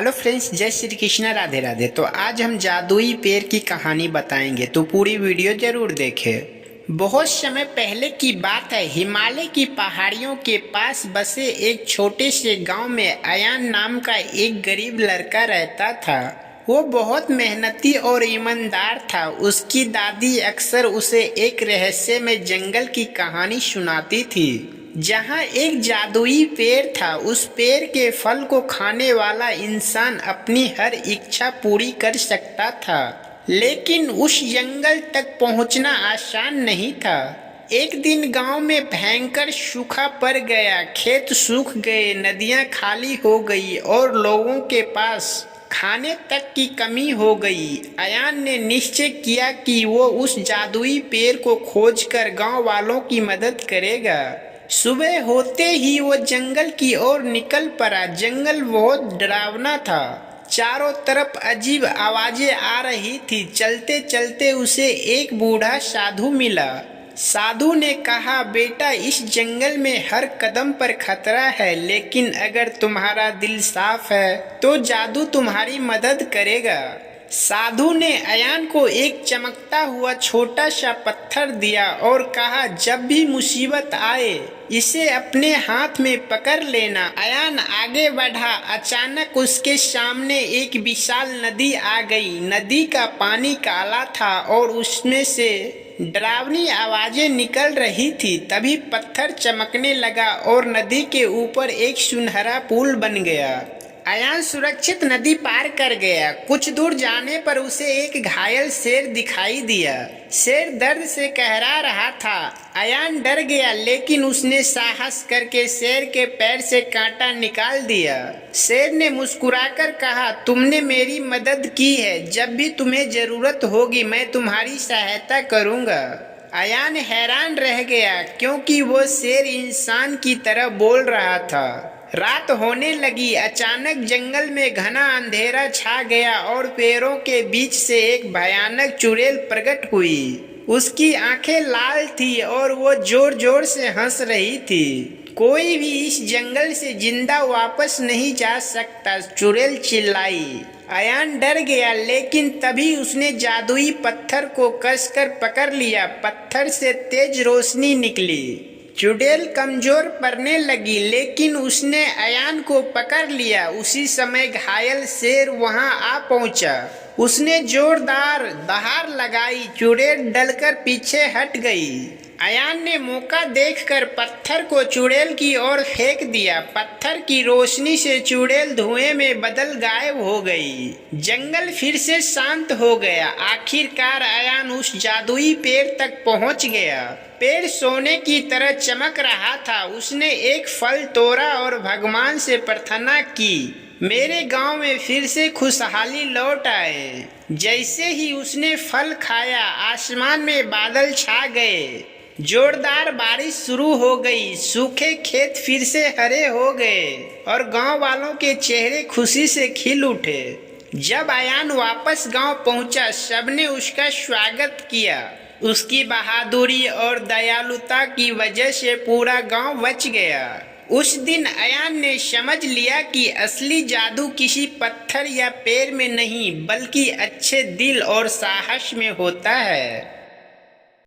Hello friends, जय श्री कृष्ण, राधे राधे। तो आज हम जादुई पेड़ की कहानी बताएंगे, तो पूरी वीडियो जरूर देखें। बहुत समय पहले की बात है। हिमालय की पहाड़ियों के पास बसे एक छोटे से गांव में अयान नाम का एक गरीब लड़का रहता था। वो बहुत मेहनती और ईमानदार था। उसकी दादी अक्सर उसे एक रहस्यमय जंगल की कहानी सुनाती थी, जहाँ एक जादुई पेड़ था। उस पेड़ के फल को खाने वाला इंसान अपनी हर इच्छा पूरी कर सकता था, लेकिन उस जंगल तक पहुँचना आसान नहीं था। एक दिन गांव में भयंकर सूखा पड़ गया। खेत सूख गए, नदियां खाली हो गई और लोगों के पास खाने तक की कमी हो गई। अयान ने निश्चय किया कि वो उस जादुई पेड़ को खोजकर गांव वालों की मदद करेगा। सुबह होते ही वो जंगल की ओर निकल पड़ा। जंगल बहुत डरावना था। चारों तरफ अजीब आवाजें आ रही थी। चलते चलते उसे एक बूढ़ा साधु मिला। साधु ने कहा, बेटा, इस जंगल में हर कदम पर खतरा है, लेकिन अगर तुम्हारा दिल साफ है तो जादू तुम्हारी मदद करेगा। साधु ने अयान को एक चमकता हुआ छोटा सा पत्थर दिया और कहा, जब भी मुसीबत आए इसे अपने हाथ में पकड़ लेना। अयान आगे बढ़ा। अचानक उसके सामने एक विशाल नदी आ गई। नदी का पानी काला था और उसमें से डरावनी आवाजें निकल रही थी। तभी पत्थर चमकने लगा और नदी के ऊपर एक सुनहरा पुल बन गया। अयान सुरक्षित नदी पार कर गया। कुछ दूर जाने पर उसे एक घायल शेर दिखाई दिया। शेर दर्द से कहरा रहा था। अयान डर गया, लेकिन उसने साहस करके शेर के पैर से कांटा निकाल दिया। शेर ने मुस्कुराकर कहा, तुमने मेरी मदद की है। जब भी तुम्हें जरूरत होगी मैं तुम्हारी सहायता करूंगा। अयान हैरान रह गया, क्योंकि वो शेर इंसान की तरह बोल रहा था। रात होने लगी। अचानक जंगल में घना अंधेरा छा गया और पेड़ों के बीच से एक भयानक चुड़ैल प्रकट हुई। उसकी आंखें लाल थी और वो जोर जोर से हंस रही थी। कोई भी इस जंगल से जिंदा वापस नहीं जा सकता, चुड़ैल चिल्लाई। अयान डर गया, लेकिन तभी उसने जादुई पत्थर को कसकर पकड़ लिया। पत्थर से तेज रोशनी निकली। चुड़ैल कमजोर पड़ने लगी, लेकिन उसने अयान को पकड़ लिया। उसी समय घायल शेर वहां आ पहुंचा। उसने जोरदार दहाड़ लगाई। चुड़ैल डलकर पीछे हट गई। अयान ने मौका देखकर पत्थर को चुड़ैल की ओर फेंक दिया। पत्थर की रोशनी से चुड़ैल धुएं में बदल गायब हो गई। जंगल फिर से शांत हो गया। आखिरकार अयान उस जादुई पेड़ तक पहुंच गया। पेड़ सोने की तरह चमक रहा था। उसने एक फल तोड़ा और भगवान से प्रार्थना की, मेरे गांव में फिर से खुशहाली लौट आए। जैसे ही उसने फल खाया, आसमान में बादल छा गए। जोरदार बारिश शुरू हो गई। सूखे खेत फिर से हरे हो गए और गांव वालों के चेहरे खुशी से खिल उठे। जब अयान वापस गांव पहुंचा, सबने उसका स्वागत किया। उसकी बहादुरी और दयालुता की वजह से पूरा गांव बच गया। उस दिन अयान ने समझ लिया कि असली जादू किसी पत्थर या पेड़ में नहीं, बल्कि अच्छे दिल और साहस में होता है।